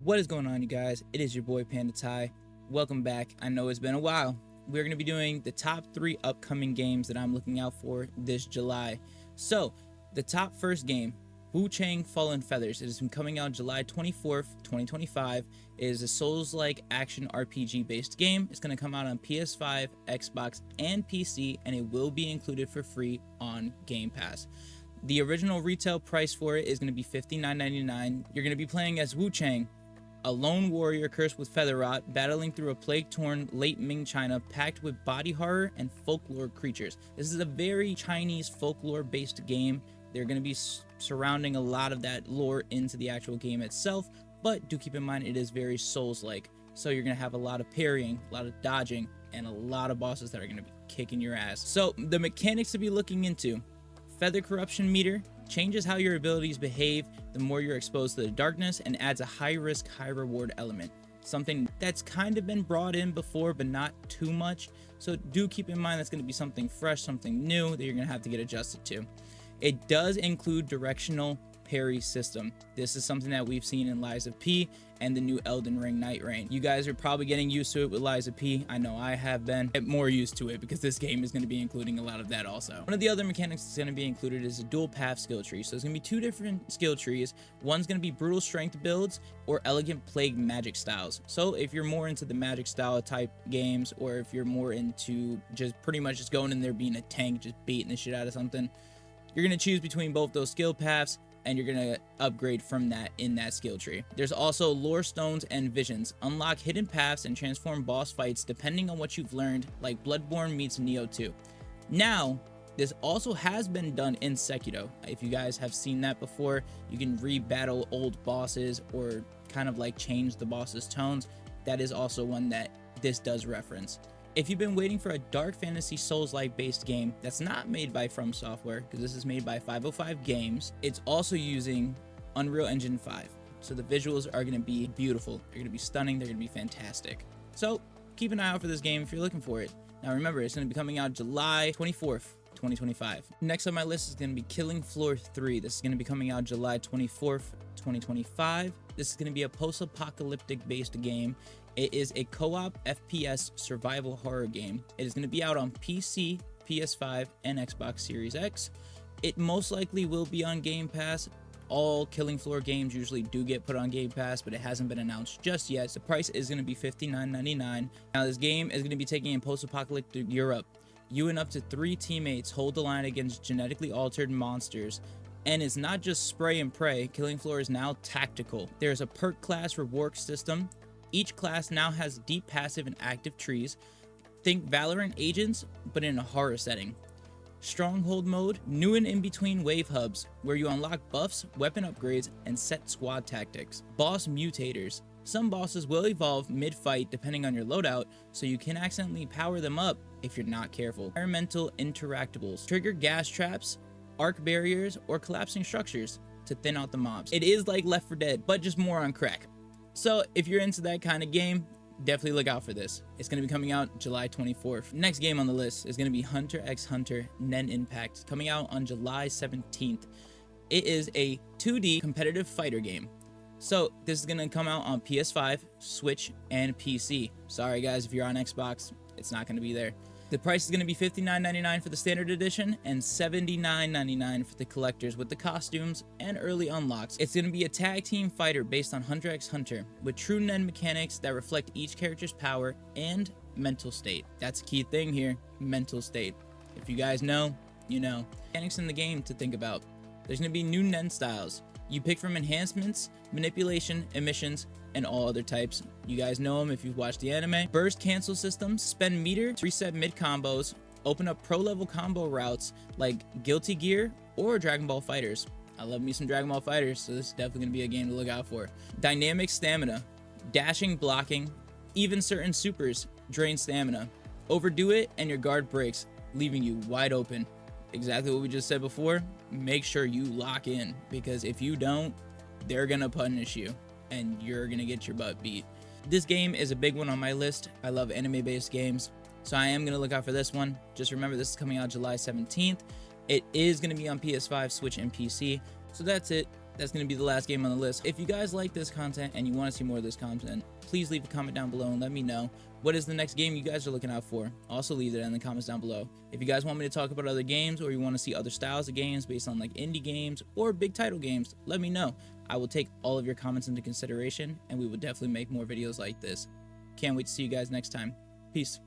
What is going on, you guys? It is your boy Panda. Welcome back. I know it's been a while. We're going to be doing the top 3 upcoming games that I'm looking out for this July. So, the top first game, Wu Chang Fallen Feathers. It has been coming out July 24th, 2025. It is a Souls-like action RPG based game. It's going to come out on PS5, Xbox, and PC, and it will be included for free on Game Pass. The original retail price for it is going to be $59.99. You're going to be playing as Wu Chang, a lone warrior cursed with feather rot, battling through a plague-torn late Ming China packed with body horror and folklore creatures. This is a very Chinese folklore-based game. They're going to be surrounding a lot of that lore into the actual game itself, but do keep in mind it is very Souls-like. So you're going to have a lot of parrying, a lot of dodging, and a lot of bosses that are going to be kicking your ass. So the mechanics to be looking into: feather corruption meter changes how your abilities behave the more you're exposed to the darkness, and adds a high risk, high reward element. Something that's kind of been brought in before, but not too much. So do keep in mind that's going to be something fresh, something new that you're going to have to get adjusted to. It does include directional parry system. This is something that we've seen in Lies of P and the new Elden Ring Night Rain. You guys are probably getting used to it with Lies of P. I know I have been. Get more used to it because this game is going to be including a lot of that also. One of the other mechanics that's going to be included is a dual path skill tree. So there's going to be 2 different skill trees. One's going to be brutal strength builds or elegant plague magic styles. So if you're more into the magic style type games, or if you're more into just pretty much just going in there being a tank, just beating the shit out of something, you're going to choose between both those skill paths, and you're going to upgrade from that in that skill tree. There's also lore stones and visions. Unlock hidden paths and transform boss fights depending on what you've learned, like Bloodborne meets Nioh 2. Now, this also has been done in Sekiro. If you guys have seen that before, you can re-battle old bosses or kind of like change the boss's tones. That is also one that this does reference. If you've been waiting for a dark fantasy Souls-like based game that's not made by From Software, because this is made by 505 Games, it's also using Unreal Engine 5. So the visuals are going to be beautiful. They're going to be stunning. They're going to be fantastic. So keep an eye out for this game if you're looking for it. Now remember, it's going to be coming out July 24th, 2025. Next on my list is going to be Killing Floor 3. This is going to be coming out July 24th, 2025. This is going to be a post-apocalyptic based game. It is a co-op FPS survival horror game. It is going to be out on PC, PS5, and Xbox Series X. It most likely will be on Game Pass. All Killing Floor games usually do get put on Game Pass, but it hasn't been announced just yet. The price is going to be $59.99. Now, this game is going to be taking in post-apocalyptic Europe. You and up to 3 teammates hold the line against genetically altered monsters. And it's not just spray and pray. Killing Floor is now tactical. There's a perk class rework system. Each class now has deep passive and active trees. Think Valorant agents, but in a horror setting. Stronghold mode, new and in between wave hubs, where you unlock buffs, weapon upgrades, and set squad tactics. Boss mutators. Some bosses will evolve mid-fight depending on your loadout, so you can accidentally power them up if you're not careful. Environmental interactables. Trigger gas traps, arc barriers, or collapsing structures to thin out the mobs. It is like Left 4 Dead, but just more on crack. So if you're into that kind of game, definitely look out for this. It's going to be coming out July 24th. Next game on the list is going to be Hunter x Hunter Nen Impact, coming out on July 17th. It is a 2D competitive fighter game. So this is going to come out on PS5, Switch, and PC. Sorry guys, if you're on Xbox, it's not going to be there. The price is going to be $59.99 for the standard edition and $79.99 for the collectors with the costumes and early unlocks. It's going to be a tag team fighter based on Hunter x Hunter with true Nen mechanics that reflect each character's power and mental state. That's a key thing here, mental state. If you guys know, you know. Mechanics in the game to think about. There's going to be new Nen styles. You pick from enhancements, manipulation, emissions, and all other types. You guys know them if you've watched the anime. Burst cancel systems, spend meter to reset mid combos, open up pro level combo routes like Guilty Gear or Dragon Ball Fighters. I love me some Dragon Ball Fighters, so this is definitely going to be a game to look out for. Dynamic stamina, dashing, blocking, even certain supers drain stamina. Overdo it and your guard breaks, leaving you wide open. Exactly what we just said before. Make sure you lock in, because if you don't, they're gonna punish you and you're gonna get your butt beat. This game is a big one on my list. I love anime based games, so I am gonna look out for this one. Just remember, this is coming out July 17th. It is gonna be on PS5, Switch, and PC. So that's it. that's going to be the last game on the list. If you guys like this content and you want to see more of this content, please leave a comment down below and let me know what is the next game you guys are looking out for. Also leave that in the comments down below. If you guys want me to talk about other games, or you want to see other styles of games based on like indie games or big title games, let me know. I will take all of your comments into consideration, and we will definitely make more videos like this. Can't wait to see you guys next time. Peace.